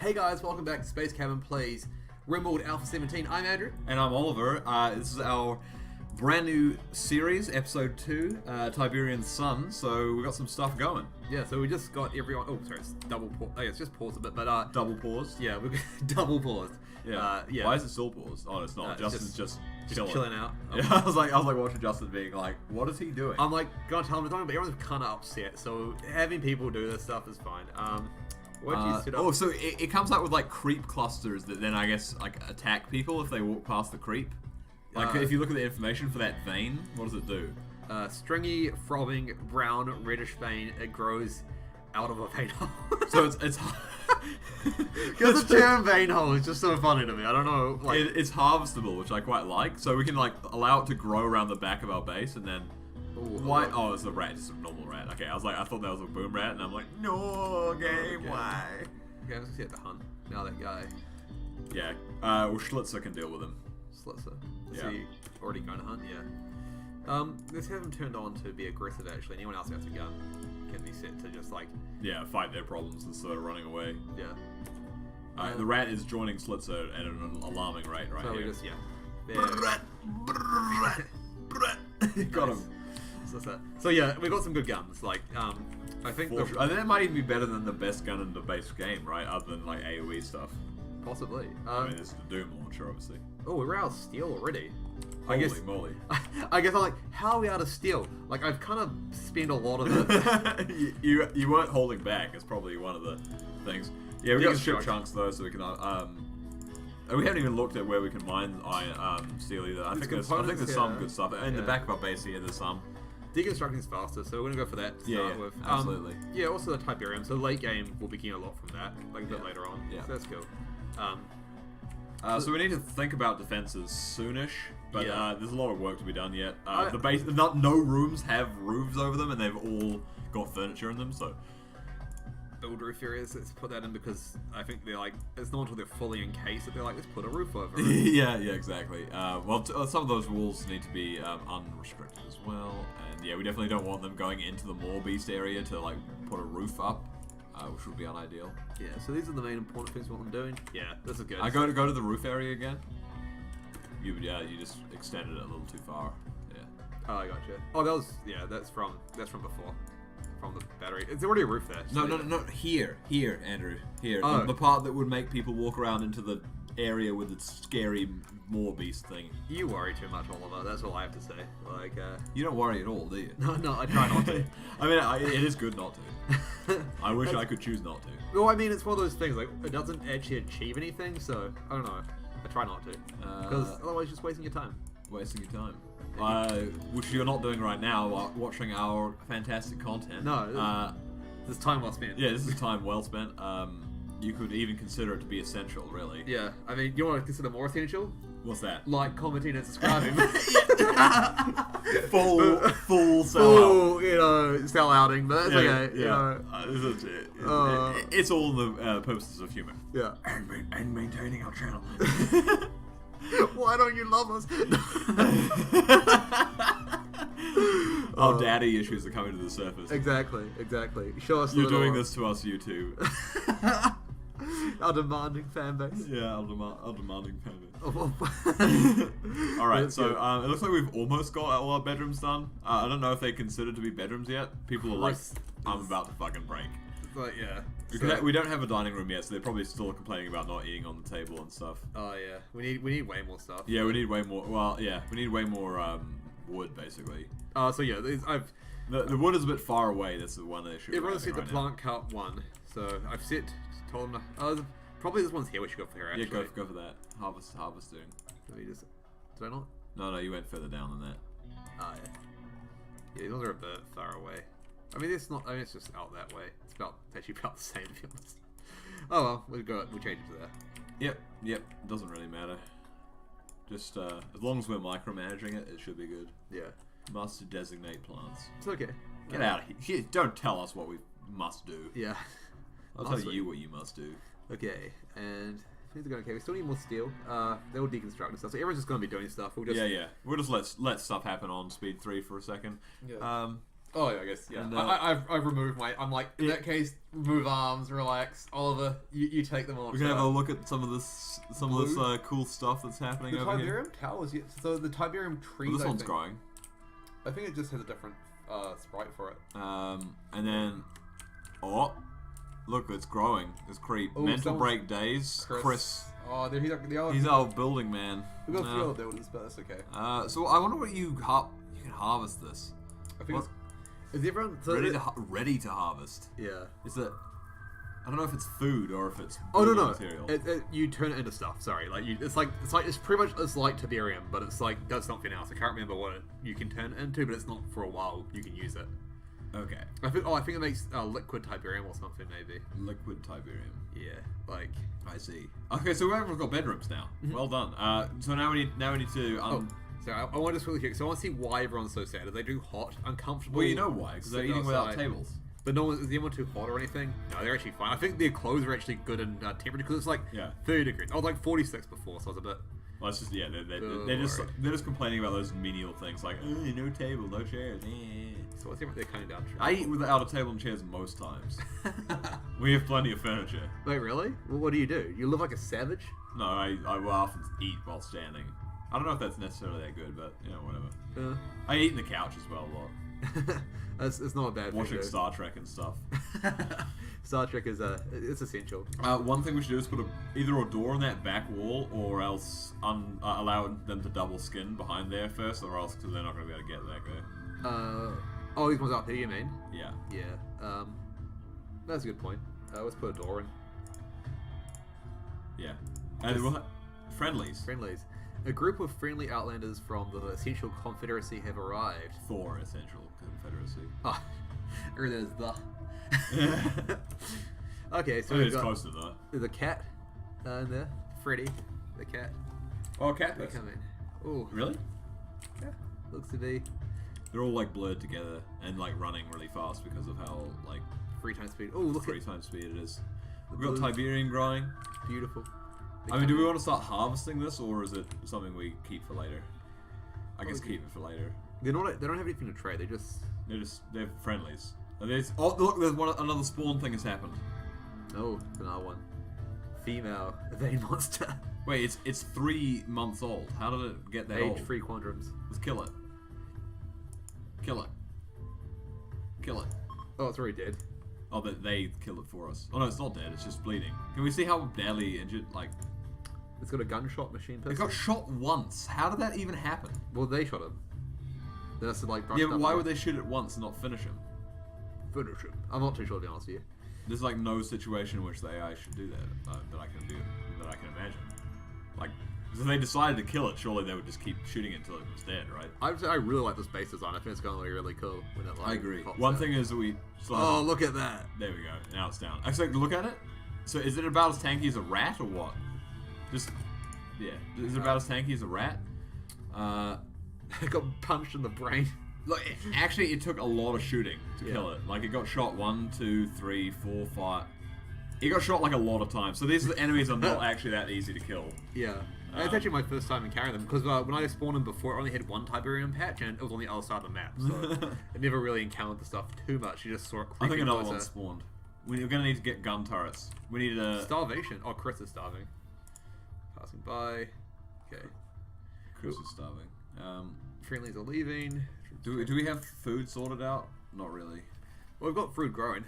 Hey guys, welcome back to Space Cabin Plays RimWorld Alpha 17. I'm Andrew. And I'm Oliver. This is our brand new series, Episode 2, Tiberium Sun, so we got some stuff going. Yeah, so we just got everyone... Oh, sorry, it's double pause. Oh, yeah, it's just paused a bit, but... Double paused? Yeah, we double paused. Yeah. Yeah. Why is it still paused? Oh, it's not. Justin's just chilling out. Yeah, I was like watching Justin being like, what is he doing? I'm like, gonna tell him to talk, but everyone's kind of upset, so having people do this stuff is fine. What did you set up? Oh, so it comes out with like creep clusters that then I guess like attack people if they walk past the creep. Like if you look at the information for that vein, what does it do? Stringy, frothing, brown, reddish vein. It grows out of a vein hole. So it's because the term vein hole is just so funny to me. I don't know. Like it's harvestable, which I quite like. So we can like allow it to grow around the back of our base, and then why? Oh, it's a rat, just a normal rat. Okay, I thought that was a boom rat, and I'm like, no, game, why? Okay, let's see at the hunt. Now that guy. Yeah. Well, Schlitzer can deal with him. Slitzer. Is Yeah. he already going to hunt? Yeah. Let's have him turned on to be aggressive. Actually, anyone else who has a gun can be set to just like. Yeah, fight their problems instead of running away. Yeah. Alright, the rat is joining Schlitzer at an alarming rate right So here. we just Got Nice. him. So yeah, we got some good guns. Like I think I think that might even be better than the best gun in the base game, right? Other than like AoE stuff. possibly. I mean, it's the Doom launcher, obviously. Oh, we're out of steel already. Holy moly. I guess I'm like, how are we out of steel? Like, I've kind of spent a lot of it. you weren't holding back. It's probably one of the things. Yeah, we got ship chunks though, so we can. We haven't even looked at where we can mine steel either. I think there's some good stuff in the back of our base here. There's some. Deconstructing is faster, so we're gonna go for that to start with. Absolutely. Yeah, also the Tiberium. So late game, we'll be getting a lot from that, like a bit later on. Yeah. So that's cool. So we need to think about defenses soonish, but there's a lot of work to be done yet. The base, no rooms have roofs over them, and they've all got furniture in them. So build roof areas. Let's put that in because I think they're like it's not until they're fully encased that they're like let's put a roof over it. yeah, exactly. Well, some of those walls need to be unrestricted as well, and yeah, we definitely don't want them going into the Maw Beast area to like put a roof up. Which would be unideal. Yeah, so these are the main important things we want them doing. Yeah, this is good. I go to the roof area again. You just extended it a little too far. Yeah. Oh, I gotcha. Oh, that's from before, from the battery. It's already a roof there. No. Here, Andrew. Here. Oh. The part that would make people walk around into the area with the scary Maw Beast thing. You worry too much, Oliver. That's all I have to say. Like, you don't worry at all, do you? No, I try not to. I mean, it is good not to. I wish I could choose not to. Well, I mean, it's one of those things, like, it doesn't actually achieve anything, so, I don't know. I try not to. Because otherwise you're just wasting your time. Wasting your time. Which you're not doing right now, watching our fantastic content. No, this is time well spent. Yeah, this is time well spent. You could even consider it to be essential, really. Yeah, I mean, you want to consider more essential? What's that? Like, commenting and subscribing. full sell out. Sell outing, but that's okay. Yeah. It's all the purposes of humor. Yeah. And maintaining our channel. Why don't you love us? Our daddy issues are coming to the surface. Exactly. Show us. You're doing this to us, YouTube. Our demanding fan base. Yeah, our demanding fan base. Alright, so it looks like we've almost got all our bedrooms done. I don't know if they're considered to be bedrooms yet. People are like, I'm about to fucking break. But yeah. We don't have a dining room yet, so they're probably still complaining about not eating on the table and stuff. Oh yeah, we need way more stuff. Yeah, we need way more. Well, yeah, we need way more wood basically. So yeah, the wood is a bit far away. That's the one issue. Everyone's set the plant cut 1, so I've told them. Probably this one's here. We should go for here. Actually. Yeah, go for that. Harvesting. Let me just. Did I not? No, you went further down than that. Oh yeah. Yeah, these ones are a bit far away. I mean, it's not. I mean, it's just out that way. It's actually about the same, to be honest. Oh well, we'll change it to that. Yep. Doesn't really matter. Just as long as we're micromanaging it, it should be good. Yeah. Must designate plants. It's okay. Get out of here. Don't tell us what we must do. Yeah. I'll tell you what you must do. Okay, and things are going okay. We still need more steel. They'll deconstruct and stuff. So everyone's just going to be doing stuff. We'll just We'll just let stuff happen on speed 3 for a second. Yeah. Oh, yeah, I guess, yeah. And, I've removed my... I'm like, in that case, remove arms, relax. Oliver, you take them off. We can have a look at some of this cool stuff that's happening over here. The Tiberium towers, so the Tiberium trees, Well, this one's growing. I think it just has a different sprite for it. And then... Oh! Look, it's growing. It's creep. Ooh, Mental break days. Chris. Oh, He's our building man. We've got a few other buildings, but that's okay. So I wonder what you can harvest this. I think is everyone ready to harvest? Yeah. Is it? I don't know if it's food or if it's material. You turn it into stuff. Sorry, like it's pretty much like Tiberium, but it's like does something else. I can't remember what you can turn it into, but it's not for a while. You can use it. Okay. I think it makes liquid Tiberium or something maybe. Liquid Tiberium. Yeah, like I see. Okay, so we've got bedrooms now. Well done. So now we need to. So I want to just really quick. So I want to see why everyone's so sad. Do they do hot, uncomfortable? Well, you know why? Because they're eating without tables. But no one, is anyone too hot or anything? No, they're actually fine. I think their clothes are actually good in temperature because it's like 30 degrees. I was like 46 before, so I was a bit. Well, it's just they're just complaining about those menial things like no table, no chairs. So what's they're cutting down? I eat without a table and chairs most times. We have plenty of furniture. Wait, really? Well, what do? You live like a savage? No, I will often eat while standing. I don't know if that's necessarily that good, but whatever. I eat in the couch as well a lot. It's not a bad thing. Watching Star Trek and stuff. Star Trek is it's essential. One thing we should do is put either a door on that back wall, or else allow them to double skin behind there first, or else because they're not going to be able to get that guy. These ones up here, you mean? Yeah. Yeah. That's a good point. Let's put a door in. Yeah. And friendlies. Friendlies. A group of friendly outlanders from the Essential Confederacy have arrived. For Essential Confederacy. Oh, or there's the. Okay, so it's close to the. There's a cat in there. Freddy, the cat. Oh, cat. They come in. Ooh. Really? Yeah. Looks to be. They're all like blurred together and like running really fast because of how like 3 times speed. Oh, look. 3 times speed it is. We've got Tiberium growing. Beautiful. I mean, do we want to start harvesting this, or is it something we keep for later? I guess keep it for later. They don't have anything to trade. They're friendlies. Look, there's another spawn thing has happened. Oh, another one. Female vein monster. Wait, it's 3 months old. How did it get that old? Age-free quantrums. Let's kill it. Kill it. Kill it. Oh, it's already dead. Oh, they killed it for us. Oh no, it's not dead. It's just bleeding. Can we see how badly injured? Like, it's got a gunshot machine pistol. It got shot once. How did that even happen? Well, they shot him. That's like. Yeah, but why would they shoot it once and not finish him? Finish him. I'm not too sure, to be honest with you. There's like no situation in which the AI should do that that I can imagine. Like, if they decided to kill it, surely they would just keep shooting it until it was dead, right? I really like this base design. I think it's going to be really cool when it like. I agree. One thing is that we. Oh, look at that! There we go. Now it's down. Actually, look at it. So, is it about as tanky as a rat or what? Just, yeah. Is it about as tanky as a rat? It got punched in the brain. Look, actually, it took a lot of shooting to kill it. Like, it got shot 1, 2, 3, 4, 5. It got shot like a lot of times. So these enemies are not actually that easy to kill. Yeah. It's actually my first time encountering them, because when I spawned them before, I only had 1 Tiberium patch, and it was on the other side of the map, so I never really encountered the stuff too much. You just saw it I think another one spawned. We're going to need to get gun turrets. We need a... Starvation. Oh, Chris is starving. Passing by. Okay. Chris is starving. Friendlies are leaving. Do we have food sorted out? Not really. Well, we've got food growing.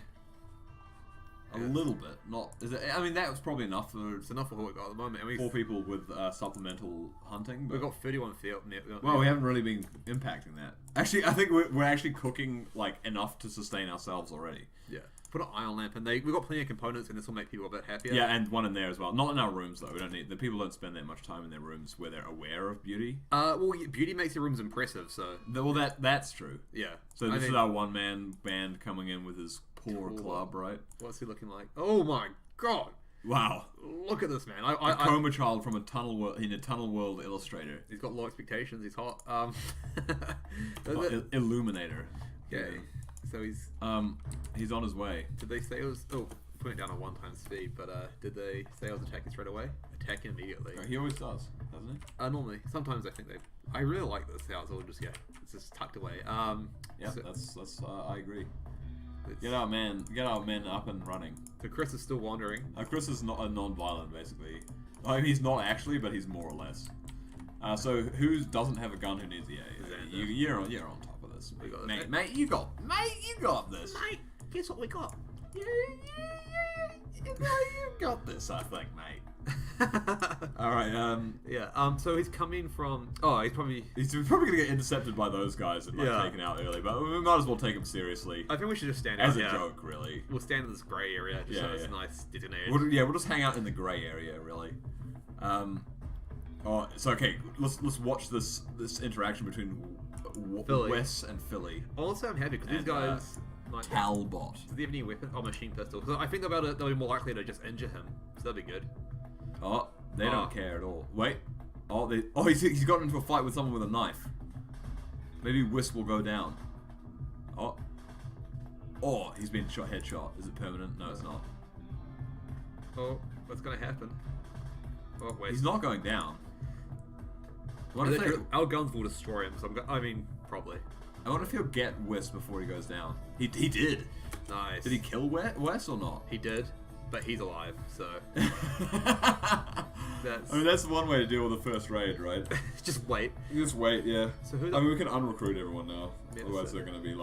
A little bit, not. Is it? I mean, that was probably enough for. It's enough for what we've got at the moment. And 4 people with supplemental hunting. But we've got 31 field. Well, we haven't really been impacting that. Actually, I think we're actually cooking like enough to sustain ourselves already. Yeah. Put an iron lamp, and we've got plenty of components, and this will make people a bit happier. Yeah, and one in there as well. Not in our rooms though. We don't need. The people don't spend that much time in their rooms where they're aware of beauty. Well, beauty makes your rooms impressive. So. Well, that's true. Yeah. So this is our one-man band coming in with his poor club, right? What's he looking like? Oh my god! Wow! Look at this man. A coma child from a tunnel world in a tunnel world illustrator. He's got low expectations. He's hot. Illuminator. Okay. So he's on his way. Did they say it was? Oh, putting it down on 1x speed, but did they say I was attacking straight away? Attacking immediately. He always does, doesn't he? Normally. Sometimes I think they... I really like this, how it's all just, it's just tucked away. Yeah, so, that's I agree. Get our men up and running. So Chris is still wandering. Chris is not non-violent, basically. I mean, he's not actually, but he's more or less. So who doesn't have a gun? Who needs the A? You're on top of this, mate. You got this. Mate, guess what we got? You got this, I think, mate. All right. So he's coming from. Oh, he's probably gonna get intercepted by those guys and taken out early. But we might as well take him seriously. I think we should just stand as a joke, really. We'll stand in this grey area. Just so it's nice designated. We'll just hang out in the grey area, really. So okay. Let's watch this interaction between Wes and Philly. Also, I'm happy because these guys. Talbot. Does he have any weapon? Oh, machine pistol. So I think they'll be more likely to just injure him. So that'd be good. Oh, they don't care at all. Wait. He's gotten into a fight with someone with a knife. Maybe Wisp will go down. Oh, he's been headshot. Is it permanent? No, it's not. Oh, what's gonna happen? Oh, wait. He's not going down. Our guns will destroy him. So probably. I wonder if he'll get Wisp before he goes down. He did. Nice. Did he kill Wes or not? He did, but he's alive, so... that's one way to deal with the first raid, right? Just wait. Just wait, yeah. So we can unrecruit everyone now. Otherwise they're going to be,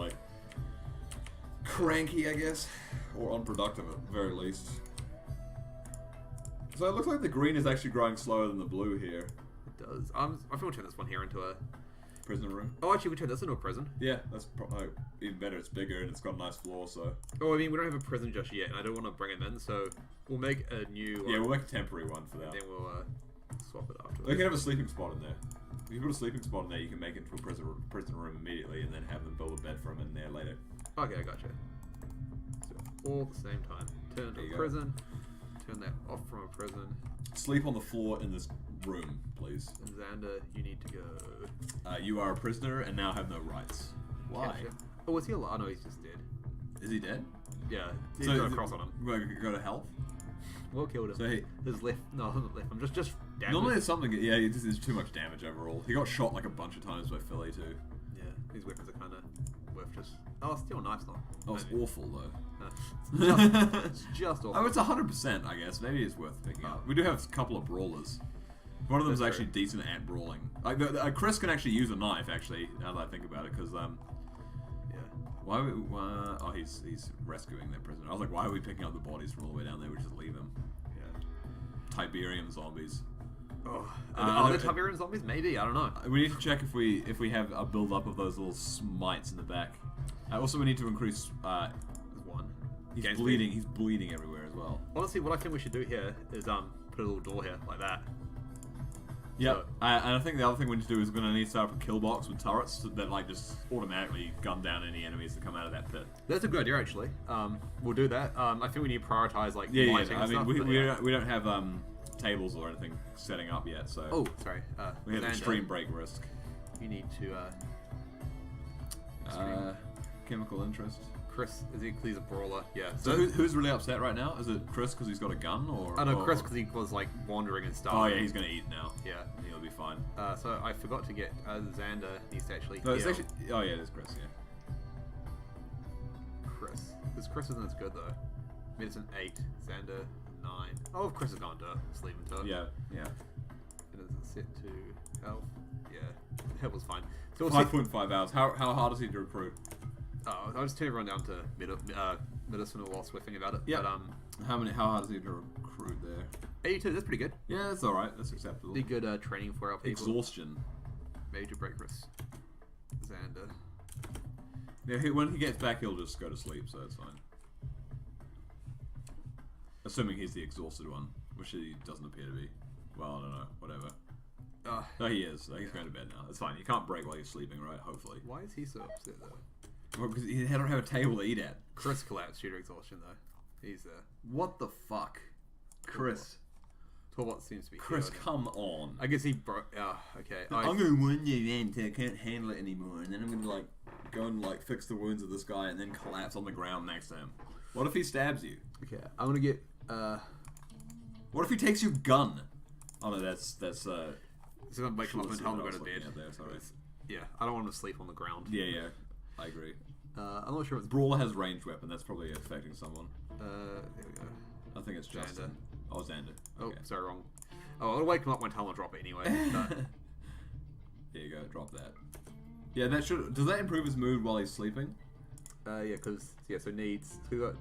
cranky, I guess. Or unproductive at the very least. So it looks like the green is actually growing slower than the blue here. It does. I think we'll turn this one here into a... Prisoner room. Oh, actually, we turned this into a prison. Yeah, that's probably even better. It's bigger and it's got a nice floor, so... Oh, we don't have a prison just yet, and I don't want to bring him in, so we'll make a new... Yeah, we'll make a temporary one for that. Then we'll swap it afterwards. They can have a sleeping spot in there. If you put a sleeping spot in there, you can make it into a prison room immediately and then have them build a bed for him in there later. Okay, I gotcha. So, all at the same time. Turn to a prison. Turn that off from a prison. Sleep on the floor in this room, please. And Xander, you need to go. You are a prisoner and now have no rights. Why? Gotcha. Oh, was he alive? Oh, no, he's just dead. Is he dead? Yeah. He's got a cross on him. Go to health? Well killed him. So his left. No, not left. I'm just damage. Normally it's something. Yeah, there's too much damage overall. He got shot a bunch of times by Philly too. Yeah, these weapons are kind of worth just. Oh, still nice though. Oh, it's awful though. It's just awful. Oh, it's 100%, I guess. Maybe it's worth picking up. We do have a couple of brawlers. One of them is actually decent at brawling. Chris can actually use a knife, actually, now that I think about it, because, yeah. Oh, he's rescuing their prisoner. I was like, why are we picking up the bodies from all the way down there? We just leave them. Yeah. Tiberium zombies. Oh, are there Tiberium zombies? Maybe, I don't know. We need to check if we have a build-up of those little smites in the back. Also, we need to increase... There's one. He's bleeding. He's bleeding everywhere as well. Honestly, what I think we should do here is put a little door here, like that. Yeah, so, and I think the other thing we need to do is we're going to need to set up a kill box with turrets that just automatically gun down any enemies that come out of that pit. That's a good idea, actually. We'll do that. I think we need to prioritize lighting and stuff. We don't have tables or anything setting up yet, so. Oh, sorry. We have extreme break risk. You need to. Chemical interest. Chris, he's a brawler, yeah. So who's really upset right now? Is it Chris because he's got a gun, or? Oh no, Chris because he was wandering and stuff. Oh yeah, he's gonna eat now. Yeah, he'll be fine. So I forgot to get Xander needs to actually. No, it's actually. Oh yeah, it is Chris. Yeah. Chris, because Chris isn't as good though. Medicine 8, Xander 9. Oh, Chris is going to sleep into it. Yeah. And is it set to health? Yeah, health was fine. So 5.5 hours. How hard is he to recruit? Oh, I'll just turn everyone down to medicinal while swiffing about it. Yeah. But, how hard is he to recruit there? 82, that's pretty good. Yeah, that's alright. That's acceptable. Be good training for our people. Exhaustion. Major break risk. Xander. Yeah, when he gets back, he'll just go to sleep, so it's fine. Assuming he's the exhausted one, which he doesn't appear to be. Well, I don't know. Whatever. No, he is. He's going to bed now. It's fine. You can't break while you're sleeping, right? Hopefully. Why is he so upset, though? Well, because he don't have a table to eat at. Chris collapsed due to exhaustion, though. He's there. What the fuck? Chris. Torbot seems to be Chris, killed. come on. I guess he broke... okay. I'm going to wound you until I can't handle it anymore, and then I'm going to, go and, fix the wounds of this guy and then collapse on the ground next to him. What if he stabs you? Okay, I'm gonna get. What if he takes your gun? Oh no, that's. So I'm wake him up and tell him to go to bed. Yeah, I don't want him to sleep on the ground. Yeah, I agree. I'm not sure if it's Brawler has ranged weapon. That's probably affecting someone. there we go. I think it's Justin. Xander. Oh, Xander. Okay. Oh, sorry, wrong. Oh, I'll wake him up when tell him to drop it anyway. There you go. Drop that. Yeah, that should. Does that improve his mood while he's sleeping? Yeah, because so needs. But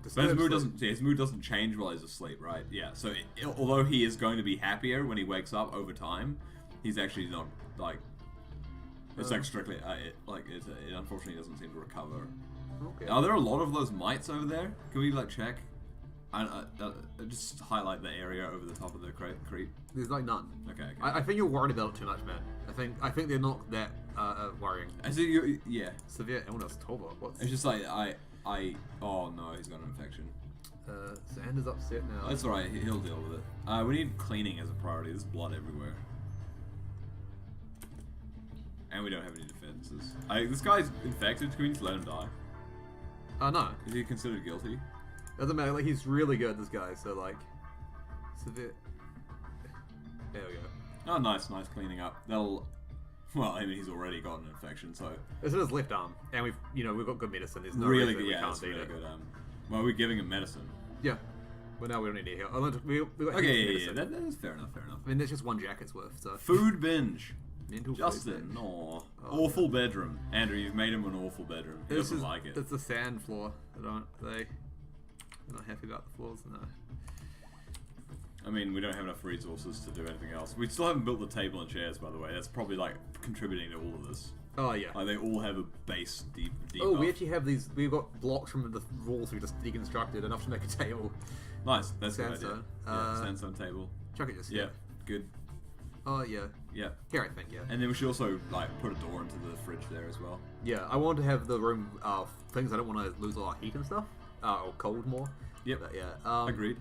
his mood doesn't change while he's asleep, right? Yeah. So although he is going to be happier when he wakes up over time, he's actually not like. It's like strictly it unfortunately doesn't seem to recover. Okay. Are there a lot of those mites over there? Can we like check? Just highlight the area over the top of the creep. There's like none. Okay. I think you're worried about it too much, man. I think they're not that worrying. Yeah. Severe illness, Tova. What's? It's just like oh no, he's got an infection. Xander's upset now. That's alright. He'll deal with it. We need cleaning as a priority. There's blood everywhere. And we don't have any defenses. This guy's infected. Can we just let him die? No. Is he considered guilty? Doesn't matter. Like he's really good, this guy. So like, severe. There we go. Oh, nice cleaning up. That'll. Well, I mean, he's already got an infection, so. This is his left arm, and we've got good medicine. There's no really reason good. we Yeah, can't it's beat really it. good. Well, we're giving him medicine. Yeah. But now we don't need to heal. We got Okay, yeah. That is fair enough. I mean, that's just one jacket's worth. So. Food binge. Mental Justin, no. Awful bedroom. Andrew, you've made him an awful bedroom. He doesn't like it. It's the sand floor. They're not happy about the floors, no. I mean, we don't have enough resources to do anything else. We still haven't built the table and chairs, by the way. That's probably like contributing to all of this. Oh yeah. Like they all have a base deep. Oh, we actually have these. We've got blocks from the walls we just deconstructed enough to make a table. Nice. That's a good idea. Sandstone. Yeah, sandstone table. Chuck it just. Yeah. Good. Oh yeah. Yeah. Here I think yeah. And then we should also like put a door into the fridge there as well. Yeah, I want to have the room things I don't want to lose a lot of heat and stuff. Or cold more. Yep. But, yeah. Agreed.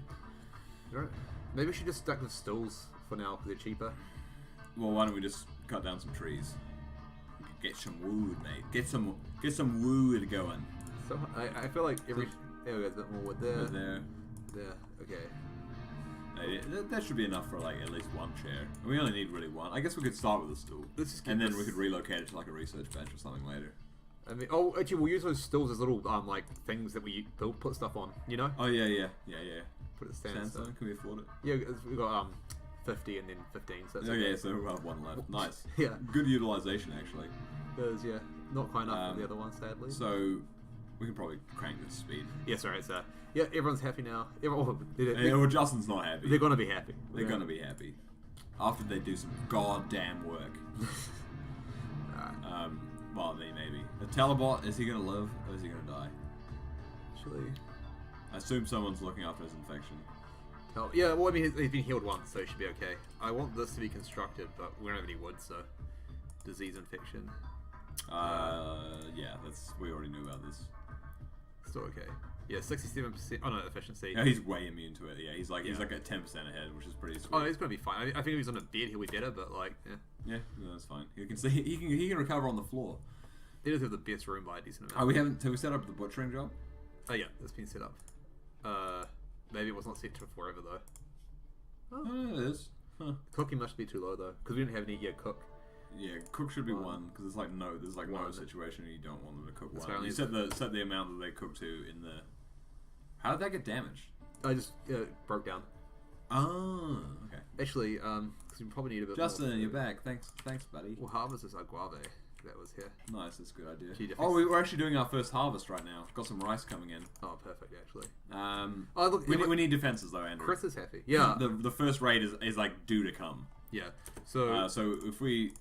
Maybe we should just stack the stools for now because they're cheaper. Well, why don't we just cut down some trees? Get some wood, mate. Get some wood going. So I feel like there we go, there's a bit more wood there. There. Okay. That should be enough for like at least one chair. We only need really one. I guess we could start with a stool, and then we could relocate it to like a research bench or something later. I mean, actually, we'll use those stools as little like things that we put stuff on. You know? Oh yeah. Put it sandstone. Can we afford it? Yeah, we got 50 and then 15. So that's okay. So we'll have one left. Nice. Yeah. Good utilization actually. There's not quite enough for the other one, sadly. So we can probably crank this speed. Yeah, sorry. So yeah, everyone's happy now. Well, Justin's not happy. They're gonna be happy. They're gonna be happy after they do some goddamn work. Well, maybe. The Telebot, is he gonna live or is he gonna die? Actually, I assume someone's looking after his infection. Yeah, well, I mean, he's been healed once, so he should be okay. I want this to be constructed, but we don't have any wood, so disease infection. Yeah, we already knew about this. Still okay. Yeah, 67%. Oh no, efficiency. Yeah, he's way immune to it. Yeah, he's like at 10% ahead, which is pretty sweet. Oh, he's gonna be fine. I think if he's on a bed, he'll be better, but like, yeah. Yeah, no, that's fine. He can recover on the floor. He does have the best room by a decent amount. Have we set up the butchering job? Oh yeah, it's been set up. Maybe it was not set to forever though. Oh, it is. Huh. Cooking must be too low though, because we didn't have any cook. Yeah, cook should be one, because there's no situation where you don't want them to cook one. You set the amount that they cook to in the. How did that get damaged? I just broke down. Oh, okay. Actually, because we probably need a bit Justin, more. you're back. Thanks, buddy. We'll harvest this agave that was here. Nice, that's a good idea. Oh, we're actually doing our first harvest right now. We've got some rice coming in. Oh, perfect, actually. Look, we need defenses though, Andrew. Chris is happy. Yeah. The first raid is like due to come. Yeah. So if we.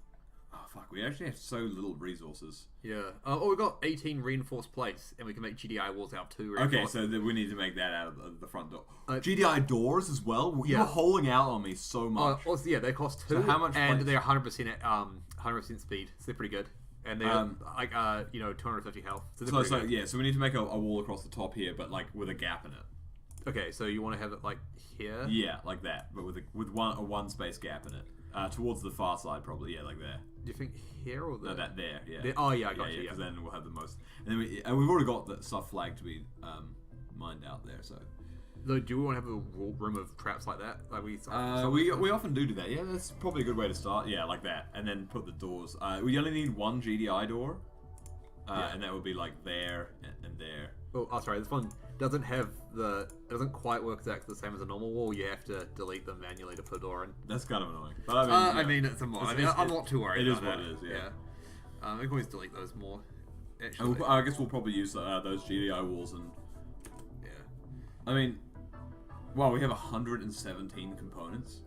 Oh fuck, we actually have so little resources. Yeah. We got 18 reinforced plates, and we can make GDI walls out too. Okay, so we need to make that out of the front door. GDI doors as well. You're holding out on me so much. Yeah, they cost 2. So how much? And they're 100% at 100% speed. So they're pretty good. And they're 250 health. So we need to make a wall across the top here, but like with a gap in it. Okay, so you want to have it like here? Yeah, like that, but with a one space gap in it. Towards the far side, probably. Yeah, like there. Do you think here or there? No, that there. Yeah. There? Oh yeah, I got you. Because then we'll have the most. And then we've already got the stuff flagged to be mined out there. So. Though, do we want to have a room of traps like that? Like we often do that. Yeah, that's probably a good way to start. Yeah, like that, and then put the doors. We only need one GDI door, and that would be like there and there. Oh, sorry. This one doesn't have it doesn't quite work exactly the same as a normal wall. You have to delete them manually to put a door in. That's kind of annoying. But I mean, it's a mod. I'm not too worried. It is about what it is. Yeah. We can always delete those more. Actually, I guess we'll probably use those GDI walls and. Yeah. I mean. Wow, we have 117 components.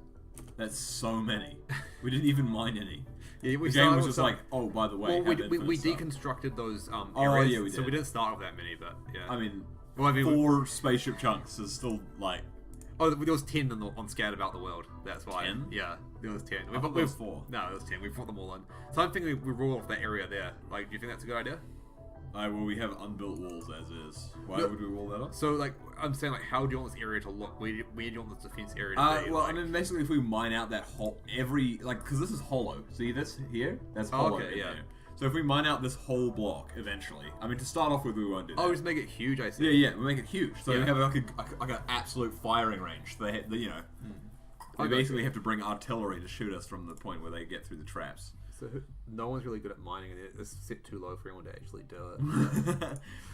That's so many. We didn't even mine any. Yeah, the game was just like, oh, by the way, well, we deconstructed those areas, yeah, we did. So we didn't start with that many, but yeah. I mean 4 spaceship chunks is still like. Oh, there was 10 on Scattered About the World. That's why. 10? Yeah, there was 10. There was 4. No, there was 10. We brought them all in. So I'm thinking we rule off that area there. Like, do you think that's a good idea? Well, we have unbuilt walls as is. Why would we wall that up? So, like, I'm saying, like, how do you want this area to look? Where do you want this defense area to be? Well, I mean, basically, if we mine out that whole, because this is hollow. See this here? That's hollow. Okay, yeah. There. So if we mine out this whole block eventually, I mean, to start off with, we won't do that. Oh, just make it huge, I see. Yeah, we make it huge. So we have like an absolute firing range. They basically have to bring artillery to shoot us from the point where they get through the traps. So no one's really good at mining, and it's set too low for anyone to actually do it.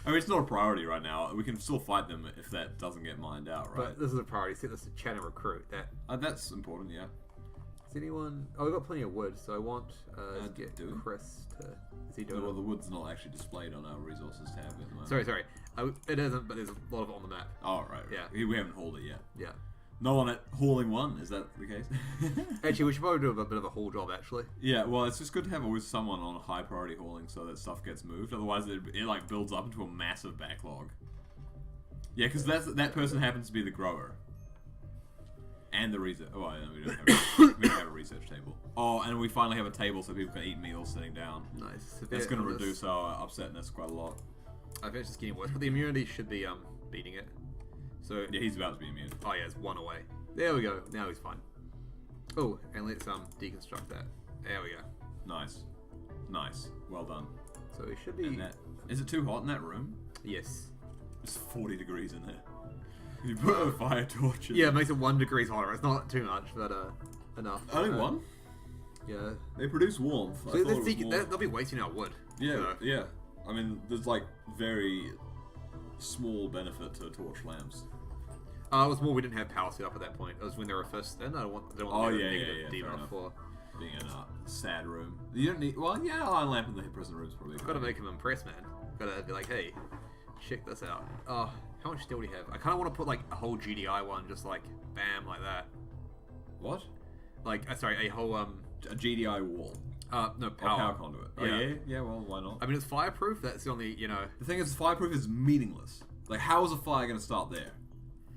I mean, it's not a priority right now. We can still fight them if that doesn't get mined out, right? But this is a priority. Set this to chat and recruit. That's important, yeah. Is anyone... Oh, we've got plenty of wood, so I want to get Chris to... Is he doing Well, the wood's not actually displayed on our resources tab at the moment. Sorry. It isn't, but there's a lot of it on the map. Oh, right. Yeah. We haven't hauled it yet. Yeah. No one at hauling one, is that the case? Actually, we should probably do a bit of a haul job, actually. Yeah, well, it's just good to have always someone on high priority hauling so that stuff gets moved. Otherwise, it like builds up into a massive backlog. Yeah, because that person happens to be the grower. And the research. Oh, we don't have a research table. Oh, and we finally have a table so people can eat meals sitting down. Nice. That's going to reduce our upsetness quite a lot. I think it's just getting worse, but the immunity should be beating it. So yeah, he's about to be immune. Oh yeah, it's 1 away. There we go. Now he's fine. Oh, and let's deconstruct that. There we go. Nice. Well done. So it should be. Is it too hot in that room? Yes. It's 40 degrees in there. You put a fire torch in it makes it 1 degree hotter. It's not too much, but enough. Only 1? Yeah. They produce warmth. So they'll be wasting our wood. Yeah, yeah. I mean, there's like very small benefit to torch lamps. It was more we didn't have power set up at that point. It was when they were first in. I don't want negative debuff for being in a sad room. You don't need. Well, yeah, iron lamp in the prison room is probably. Gotta make him impressed, man. Gotta be like, hey, check this out. Oh, how much steel do you have? I kind of want to put like a whole GDI one, just like bam, like that. What? Like, sorry, a whole a GDI wall. No, power conduit. Oh, yeah. Well, why not? I mean, it's fireproof. That's the only, The thing is, fireproof is meaningless. Like, how is a fire going to start there?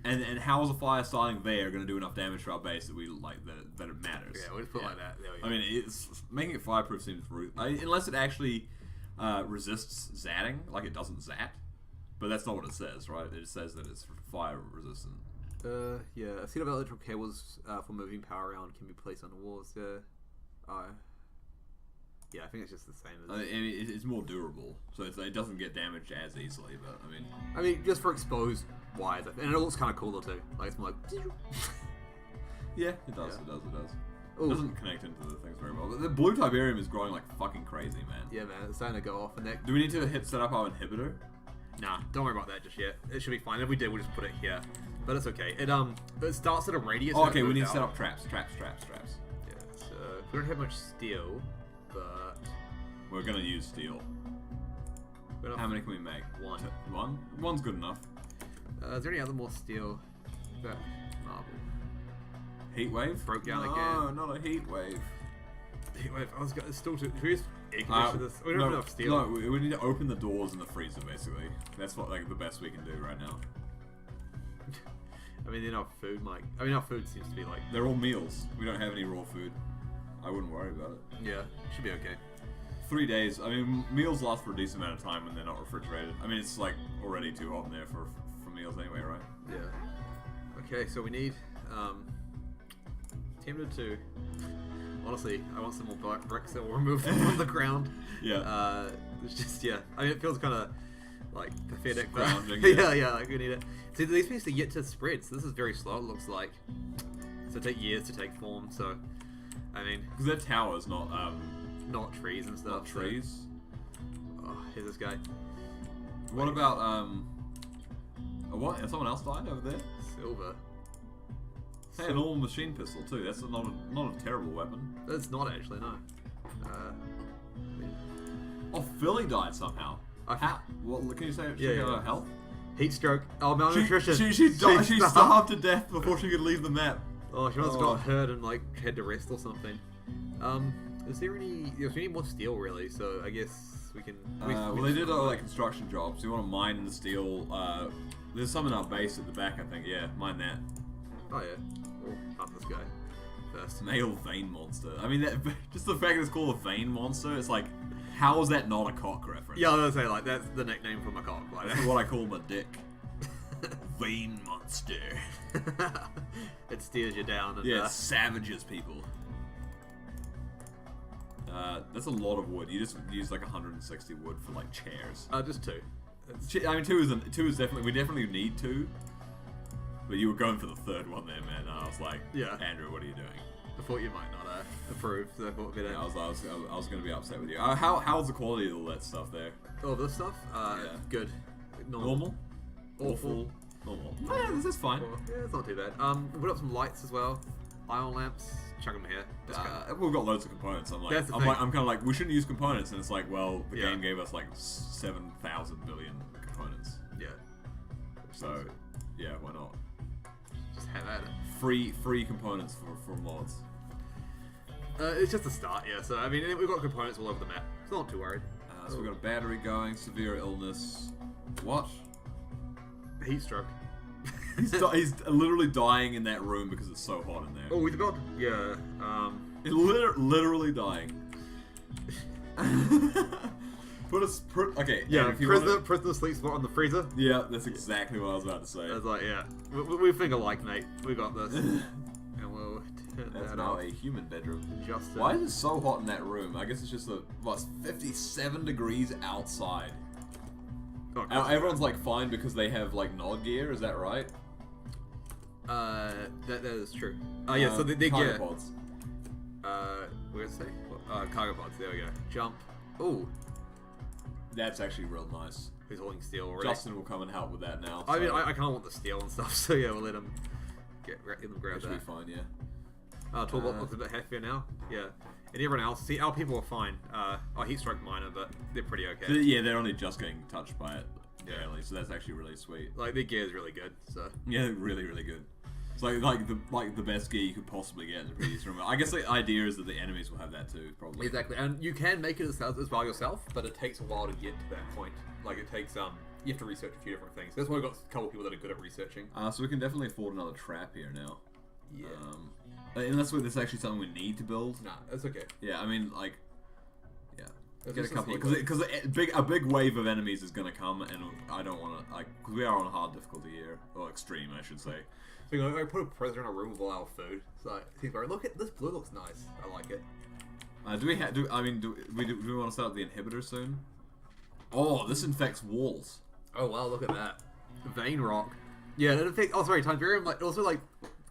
And how is a fire starting there going to do enough damage to our base that we like that it matters? Yeah, we'll just put it like that. There we go. I mean, it's making it fireproof seems rude. Unless it actually resists zatting, like it doesn't zat. But that's not what it says, right? It says that it's fire resistant. Yeah. A set of electrical cables for moving power around can be placed on the walls. Yeah, I think it's just the same as... it's more durable, so it doesn't get damaged as easily, but I mean, just for exposed wires, and it looks kind of cooler too. Like, it's more like... Yeah, it does, it does. Ooh. It doesn't connect into the things very well. The blue Tiberium is growing like fucking crazy, man. Yeah, man, it's starting to go off. And do we need to set up our inhibitor? Nah, don't worry about that just yet. It should be fine. If we did, we'll just put it here. But it's okay. It starts at a radius. Oh, okay, we need to set up traps. Yeah, so we don't have much steel, but... We're gonna use steel. How many can we make? 1. 1? 1's good enough. Is there any other more steel? That marble. Heat wave? Broke down again. No, not a heat wave. Heat wave. I was got still too. Should we just air condition this? We don't have enough steel. No, we need to open the doors in the freezer. Basically, that's what the best we can do right now. I mean, then our food might. I mean, our food seems to be like. They're all meals. We don't have any raw food. I wouldn't worry about it. Yeah, should be okay. 3 days. I mean, meals last for a decent amount of time when they're not refrigerated. I mean, it's like already too hot in there for meals anyway, right? Yeah. Okay, so we need tempted to. Honestly, I want some more bricks that will remove them from the ground. Yeah. It's just I mean, it feels kind of like pathetic. Scrounging, Yeah, like we need it. See, these things are yet to spread, so this is very slow. It looks like. So it take years to take form. So, I mean, because they're towers, not trees and stuff. Not trees. So. Oh, here's this guy. What about what? Has someone else died over there? Silver. Hey, an all machine pistol too. That's not a terrible weapon. It's not actually, no. Oh, Philly died somehow. How? Well, can you say her health? Heat stroke. Oh, malnutrition. She starved to death before she could leave the map. Oh, she must have got hurt and like had to rest or something. Is there any? We need more steel really, so I guess we can. Well, they did like construction jobs. You want to mine the steel. There's some in our base at the back, I think. Yeah, mine that. Oh yeah. We'll hunt this guy first. Male vein monster. I mean, just the fact that it's called a vein monster, it's like, how is that not a cock reference? Yeah, I was gonna say like that's the nickname for my cock. Like that's what I call my dick. Vein monster. It steers you down. And, it savages people. That's a lot of wood. You just use like 160 wood for like chairs. Just two. I mean, two is definitely. We definitely need two. But you were going for the third one there, man. I was like, Andrew, what are you doing? I thought you might not approve, so I thought I was going to be upset with you. How's the quality of all that stuff there? Oh, this stuff? Good. Normal? Awful? Normal. Yeah, this is fine. Yeah, it's not too bad. We put up some lights as well. Ion lamps. Chuck them here. We've got loads of components. I'm kind of like, we shouldn't use components, and it's like, well, the game gave us like 7,000 billion components. Yeah. So, yeah, why not? Just have at it. Free components for mods. It's just a start, yeah. So I mean, we've got components all over the map. So not too worried. So we've got a battery going, severe illness. What? Heat stroke. He's literally dying in that room because it's so hot in there. Oh, we've got He's literally dying. Okay. Yeah, prisoner sleep spot on the freezer. Yeah, that's exactly what I was about to say. I was like, yeah, we think alike, mate. We got this. And we'll turn that's that now off. a human bedroom. Just why is it so hot in that room? I guess it's just it's 57 degrees outside. Oh, everyone's like fine because they have like Nod gear. Is that right? That is true. Oh yeah, so the gear. Pods. We're gonna say cargo pods. There we go. Jump. Ooh. That's actually real nice. He's holding steel already. Justin will come and help with that now. I mean, I can't want the steel and stuff, so yeah, we'll let him grab that. Should be fine, yeah. Toolbox looks a bit heftier now. Yeah. And everyone else, see, our people are fine. Heat stroke minor, but they're pretty okay. So, yeah, they're only just getting touched by it, barely. So that's actually really sweet. Like their gear is really good. So yeah, really, really good. It's like the best gear you could possibly get in the previous room. I guess the idea is that the enemies will have that too, probably. Exactly, and you can make it as well yourself, but it takes a while to get to that point. Like it takes you have to research a few different things. That's why we've got a couple of people that are good at researching. So we can definitely afford another trap here now. Yeah. Unless that's actually something we need to build. Nah, that's okay. Yeah, I mean, like, yeah. Get a couple because a big wave of enemies is gonna come, and I don't want to because we are on hard difficulty here, or extreme, I should say. So I put a prisoner in a room with all our food. So he's like, look at this blue, looks nice. I like it. Do we want to set up the inhibitor soon? Oh, this infects walls. Oh wow, look at that. Vein rock. Yeah, it infects. Oh, sorry, Tiberium. Like also like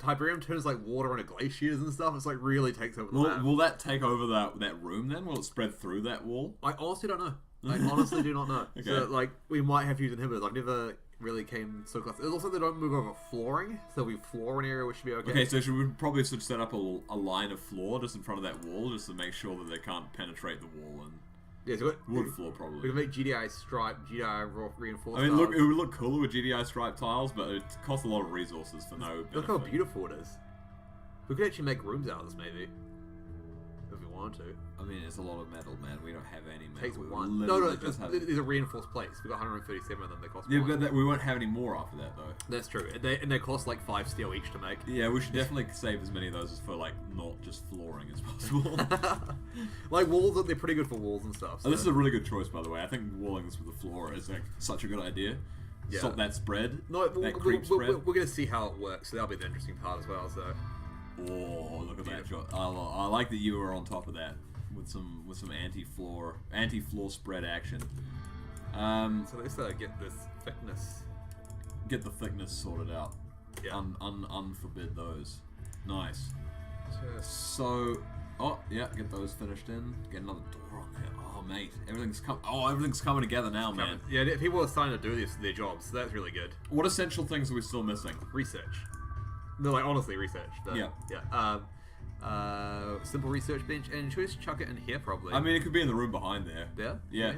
Tiberium turns like water into glaciers and stuff. It's like really takes over the map. Will that take over that room then? Will it spread through that wall? I honestly don't know. I honestly do not know. Okay. So like we might have to use inhibitors. I've never really came so close. It's also they don't move over flooring, so we floor an area which should be okay. Okay, so we probably should set up a line of floor just in front of that wall, just to make sure that they can't penetrate the wall and. Yeah, so wood floor probably. We can make GDI stripe, GDI reinforced. I mean, look, it would look cooler with GDI stripe tiles, but it costs a lot of resources for no benefit. Look how beautiful it is. We could actually make rooms out of this, maybe, if we wanted to. I mean, it's a lot of metal, man. We don't have any metal. Takes one. No, these are reinforced plates. We've got 137 of them. They cost. Yeah, but we won't have any more after that, though. That's true. And they cost like 5 steel each to make. Yeah, we should definitely save as many of those for like not just flooring as possible. Like walls, they're pretty good for walls and stuff. So. This is a really good choice, by the way. I think walling this with the floor is like such a good idea. Yeah. Stop that spread. No, we're gonna see how it works. So that'll be the interesting part as well. So. Oh, look at that shot! I like that you were on top of that with some anti-floor spread action. So let's get this thickness. Get the thickness sorted out. Yeah. Unforbid those. Nice. Just... So, get those finished in. Get another door on there. Oh, mate, everything's coming together now, man. Yeah, people are starting to do their jobs, so that's really good. What essential things are we still missing? Research. No, like honestly, research. Yeah. Simple research bench, and should we just chuck it in here probably? I mean, it could be in the room behind there. Yeah. Yeah.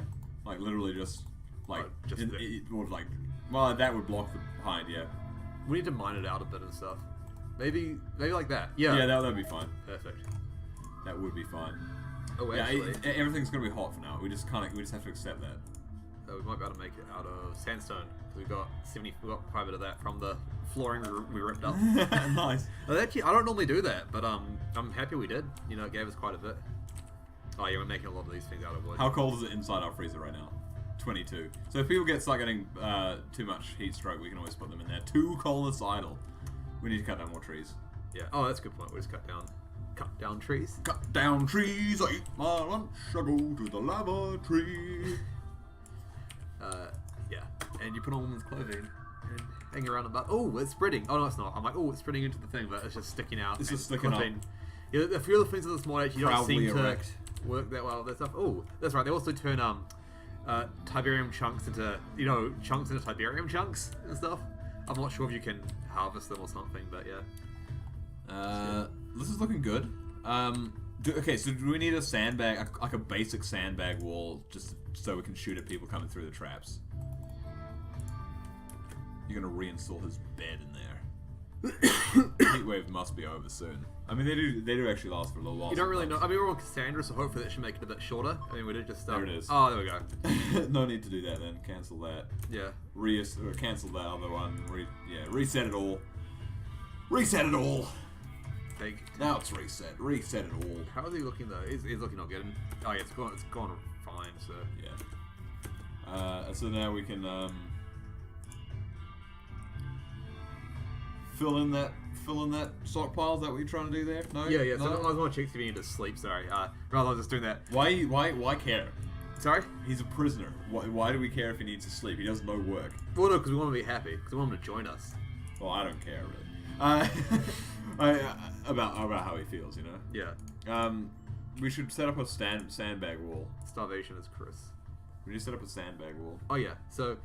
Like literally just like like. Well, that would block the behind. Yeah. We need to mine it out a bit and stuff. Maybe like that. Yeah. Yeah, that'd be fine. Perfect. That would be fine. Oh, actually, everything's gonna be hot for now. We just have to accept that. We might be able to make it out of sandstone. We got quite a bit of that from the flooring we ripped up. Nice. Actually, I don't normally do that, but I'm happy we did. You know, it gave us quite a bit. Oh yeah, we're making a lot of these things out of wood. How cold is it inside our freezer right now? 22. So if people start getting too much heat stroke, we can always put them in there. Too colonicidal. We need to cut down more trees. Yeah. Oh, that's a good point. We just cut down trees. Cut down trees. I eat my lunch. I go to the lava tree. Yeah. And you put on women's clothing and hang around about. Oh, it's spreading. Oh no, it's not. I'm like, oh, it's spreading into the thing, but it's just sticking out. It's just sticking up. Yeah, a few of the things in this mod actually don't seem to work that well. That stuff. Oh, that's right. They also turn Tiberium chunks into chunks into Tiberium chunks and stuff. I'm not sure if you can harvest them or something, but yeah. This is looking good. Okay, so do we need a sandbag, like a basic sandbag wall, just so we can shoot at people coming through the traps? You're gonna reinstall his bed in there. Heatwave must be over soon. I mean, they do actually last for a little while. You don't really know. I mean, we're on Cassandra, so hopefully that should make it a bit shorter. I mean, we did just. There it is. Oh, there we go. No need to do that then. Cancel that. Yeah. Cancel that other one. Reset it all. Reset it all. Now it's reset. Reset it all. How is he looking though? He's looking not good. Oh yeah, it's gone fine. So yeah. So now we can fill in that stockpile. Is that what you're trying to do there? No. Yeah. No? So I was going to check if you need to sleep. Sorry. Rather than just doing that. Why care? Sorry. He's a prisoner. Why do we care if he needs to sleep? He does no work. Well, no, because we want to be happy. Because we want him to join us. Well, I don't care really. About how he feels, you know. Yeah. We should set up a sandbag wall. Starvation is Chris. We need to set up a sandbag wall. Oh yeah. So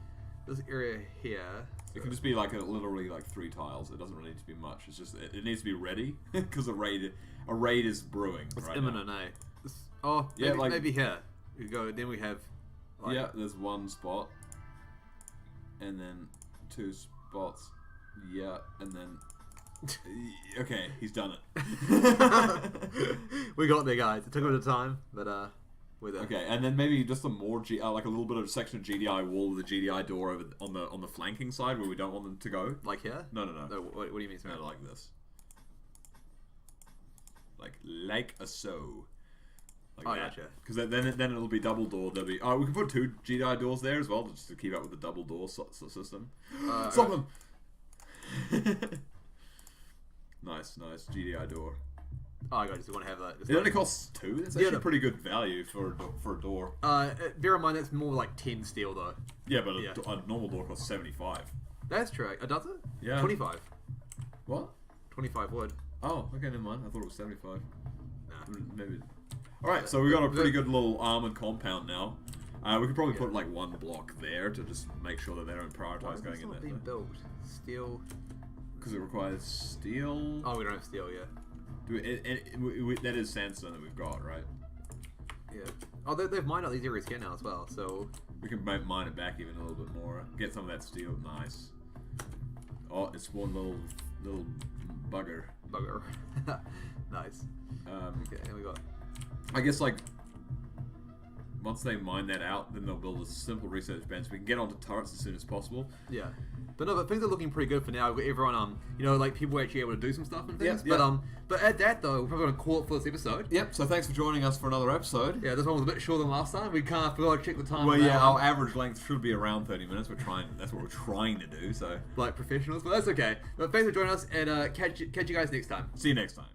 this area here. It can just be like literally like 3 tiles. It doesn't really need to be much. It's just it needs to be ready because a raid is brewing. It's right imminent, now. Maybe here. We go. Then we have. There's 1 spot, and then 2 spots. Yeah, and then. Okay, he's done it. We got there, guys. It took a bit of time, but we're there. Okay, and then maybe just some more like a little bit of section of GDI wall with a GDI door over on the flanking side where we don't want them to go. Like here? No. What do you mean? No, like this. Like a so. Like that. Gotcha. Because then it'll be double door. There'll be we can put 2 GDI doors there as well just to keep up with the double door system. Stop them. Nice GDI door. Oh, I just want to have that. It only costs 2. That's actually pretty good value for a door. Bear in mind that's more like 10 steel though. Yeah, but a normal door costs 75. That's true. Does it? Yeah. 25. What? 25 wood. Oh, okay, never mind. I thought it was 75. Nah. Maybe. All right, so we got a pretty good little armored compound now. We could probably put like 1 block there to just make sure that they don't prioritize going in there. Being built. Steel. Because it requires steel. Oh, we don't have steel yet. That is sandstone that we've got, right? Yeah. Oh, they've mined out these areas here now as well, so... We can mine it back even a little bit more. Get some of that steel. Nice. Oh, it's one little bugger. Nice. Okay, and we got... I guess, once they mine that out, then they'll build a simple research bench. We can get onto turrets as soon as possible. Yeah. But things are looking pretty good for now. Everyone, people are actually able to do some stuff and things. Yep. But at that though, we're probably gonna call it for this episode. Yep. So thanks for joining us for another episode. Yeah, this one was a bit shorter than last time. We forgot to check the time. Well, yeah, our average length should be around 30 minutes. That's what we're trying to do. So like professionals, but that's okay. But thanks for joining us, and catch you guys next time. See you next time.